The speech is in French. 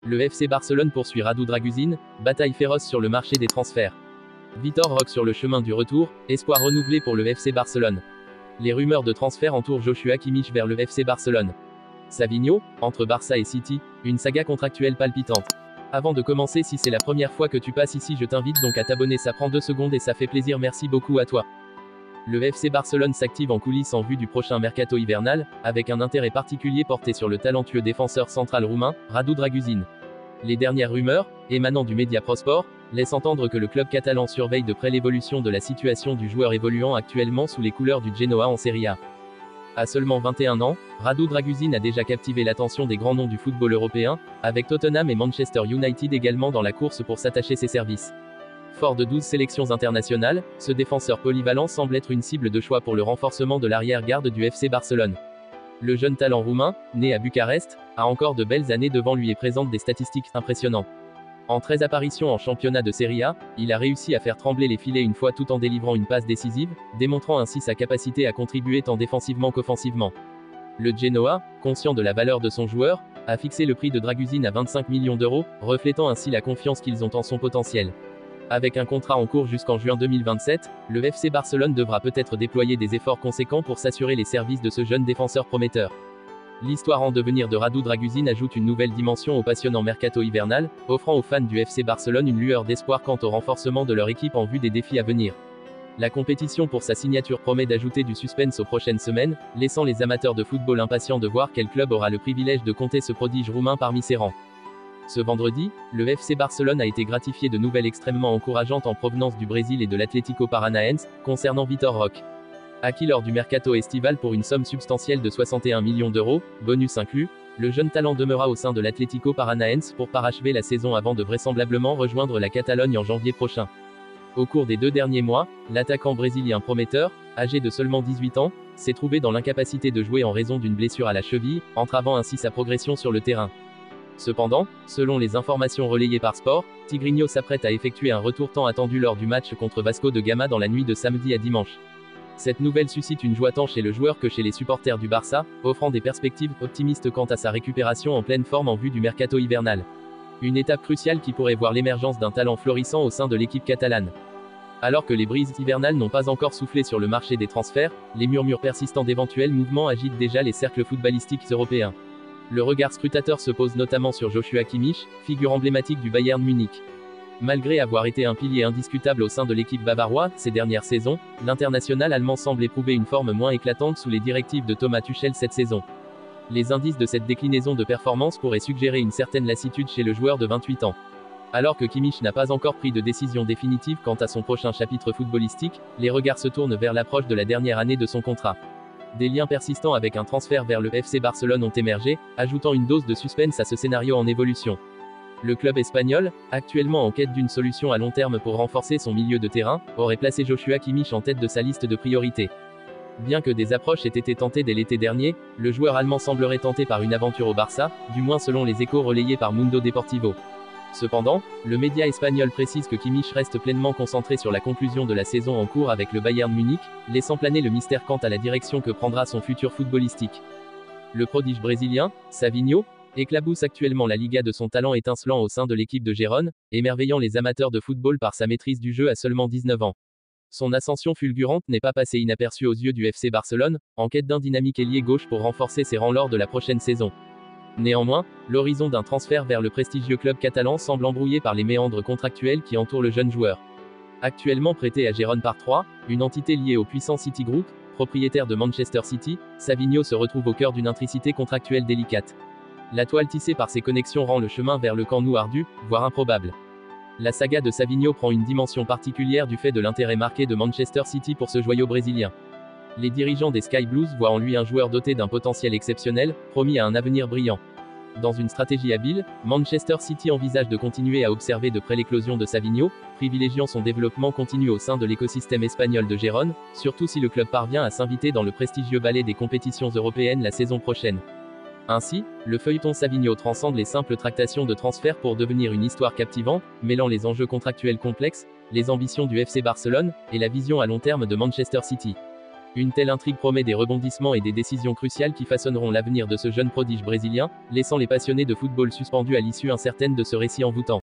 Le FC Barcelone poursuit Radu Dragusin, bataille féroce sur le marché des transferts. Vitor Roque sur le chemin du retour, espoir renouvelé pour le FC Barcelone. Les rumeurs de transfert entourent Joshua Kimmich vers le FC Barcelone. Savinho, entre Barça et City, une saga contractuelle palpitante. Avant de commencer, si c'est la première fois que tu passes ici, je t'invite donc à t'abonner, ça prend 2 secondes et ça fait plaisir, merci beaucoup à toi. Le FC Barcelone s'active en coulisses en vue du prochain mercato hivernal, avec un intérêt particulier porté sur le talentueux défenseur central roumain, Radu Dragusin. Les dernières rumeurs, émanant du média ProSport, laissent entendre que le club catalan surveille de près l'évolution de la situation du joueur évoluant actuellement sous les couleurs du Genoa en Serie A. À seulement 21 ans, Radu Dragusin a déjà captivé l'attention des grands noms du football européen, avec Tottenham et Manchester United également dans la course pour s'attacher ses services. Fort de 12 sélections internationales, ce défenseur polyvalent semble être une cible de choix pour le renforcement de l'arrière-garde du FC Barcelone. Le jeune talent roumain, né à Bucarest, a encore de belles années devant lui et présente des statistiques impressionnantes. En 13 apparitions en championnat de Serie A, il a réussi à faire trembler les filets une fois tout en délivrant une passe décisive, démontrant ainsi sa capacité à contribuer tant défensivement qu'offensivement. Le Genoa, conscient de la valeur de son joueur, a fixé le prix de Dragusin à 25 millions d'euros, reflétant ainsi la confiance qu'ils ont en son potentiel. Avec un contrat en cours jusqu'en juin 2027, le FC Barcelone devra peut-être déployer des efforts conséquents pour s'assurer les services de ce jeune défenseur prometteur. L'histoire en devenir de Radu Dragusin ajoute une nouvelle dimension au passionnant mercato hivernal, offrant aux fans du FC Barcelone une lueur d'espoir quant au renforcement de leur équipe en vue des défis à venir. La compétition pour sa signature promet d'ajouter du suspense aux prochaines semaines, laissant les amateurs de football impatients de voir quel club aura le privilège de compter ce prodige roumain parmi ses rangs. Ce vendredi, le FC Barcelone a été gratifié de nouvelles extrêmement encourageantes en provenance du Brésil et de l'Atlético Paranaense, concernant Vitor Roque. Acquis lors du mercato estival pour une somme substantielle de 61 millions d'euros, bonus inclus, le jeune talent demeura au sein de l'Atlético Paranaense pour parachever la saison avant de vraisemblablement rejoindre la Catalogne en janvier prochain. Au cours des 2 derniers mois, l'attaquant brésilien prometteur, âgé de seulement 18 ans, s'est trouvé dans l'incapacité de jouer en raison d'une blessure à la cheville, entravant ainsi sa progression sur le terrain. Cependant, selon les informations relayées par Sport, Tigrinho s'apprête à effectuer un retour tant attendu lors du match contre Vasco de Gama dans la nuit de samedi à dimanche. Cette nouvelle suscite une joie tant chez le joueur que chez les supporters du Barça, offrant des perspectives optimistes quant à sa récupération en pleine forme en vue du mercato hivernal. Une étape cruciale qui pourrait voir l'émergence d'un talent florissant au sein de l'équipe catalane. Alors que les brises hivernales n'ont pas encore soufflé sur le marché des transferts, les murmures persistants d'éventuels mouvements agitent déjà les cercles footballistiques européens. Le regard scrutateur se pose notamment sur Joshua Kimmich, figure emblématique du Bayern Munich. Malgré avoir été un pilier indiscutable au sein de l'équipe bavaroise ces dernières saisons, l'international allemand semble éprouver une forme moins éclatante sous les directives de Thomas Tuchel cette saison. Les indices de cette déclinaison de performance pourraient suggérer une certaine lassitude chez le joueur de 28 ans. Alors que Kimmich n'a pas encore pris de décision définitive quant à son prochain chapitre footballistique, les regards se tournent vers l'approche de la dernière année de son contrat. Des liens persistants avec un transfert vers le FC Barcelone ont émergé, ajoutant une dose de suspense à ce scénario en évolution. Le club espagnol, actuellement en quête d'une solution à long terme pour renforcer son milieu de terrain, aurait placé Joshua Kimmich en tête de sa liste de priorités. Bien que des approches aient été tentées dès l'été dernier, le joueur allemand semblerait tenté par une aventure au Barça, du moins selon les échos relayés par Mundo Deportivo. Cependant, le média espagnol précise que Kimmich reste pleinement concentré sur la conclusion de la saison en cours avec le Bayern Munich, laissant planer le mystère quant à la direction que prendra son futur footballistique. Le prodige brésilien, Savinho, éclabousse actuellement la Liga de son talent étincelant au sein de l'équipe de Gérone, émerveillant les amateurs de football par sa maîtrise du jeu à seulement 19 ans. Son ascension fulgurante n'est pas passée inaperçue aux yeux du FC Barcelone, en quête d'un dynamique ailier gauche pour renforcer ses rangs lors de la prochaine saison. Néanmoins, l'horizon d'un transfert vers le prestigieux club catalan semble embrouillé par les méandres contractuels qui entourent le jeune joueur. Actuellement prêté à Gérone par 3, une entité liée au puissant City Group, propriétaire de Manchester City, Savinho se retrouve au cœur d'une intricité contractuelle délicate. La toile tissée par ses connexions rend le chemin vers le camp nou ardu, voire improbable. La saga de Savinho prend une dimension particulière du fait de l'intérêt marqué de Manchester City pour ce joyau brésilien. Les dirigeants des Sky Blues voient en lui un joueur doté d'un potentiel exceptionnel, promis à un avenir brillant. Dans une stratégie habile, Manchester City envisage de continuer à observer de près l'éclosion de Savinho, privilégiant son développement continu au sein de l'écosystème espagnol de Gérone, surtout si le club parvient à s'inviter dans le prestigieux ballet des compétitions européennes la saison prochaine. Ainsi, le feuilleton Savinho transcende les simples tractations de transfert pour devenir une histoire captivante, mêlant les enjeux contractuels complexes, les ambitions du FC Barcelone, et la vision à long terme de Manchester City. Une telle intrigue promet des rebondissements et des décisions cruciales qui façonneront l'avenir de ce jeune prodige brésilien, laissant les passionnés de football suspendus à l'issue incertaine de ce récit envoûtant.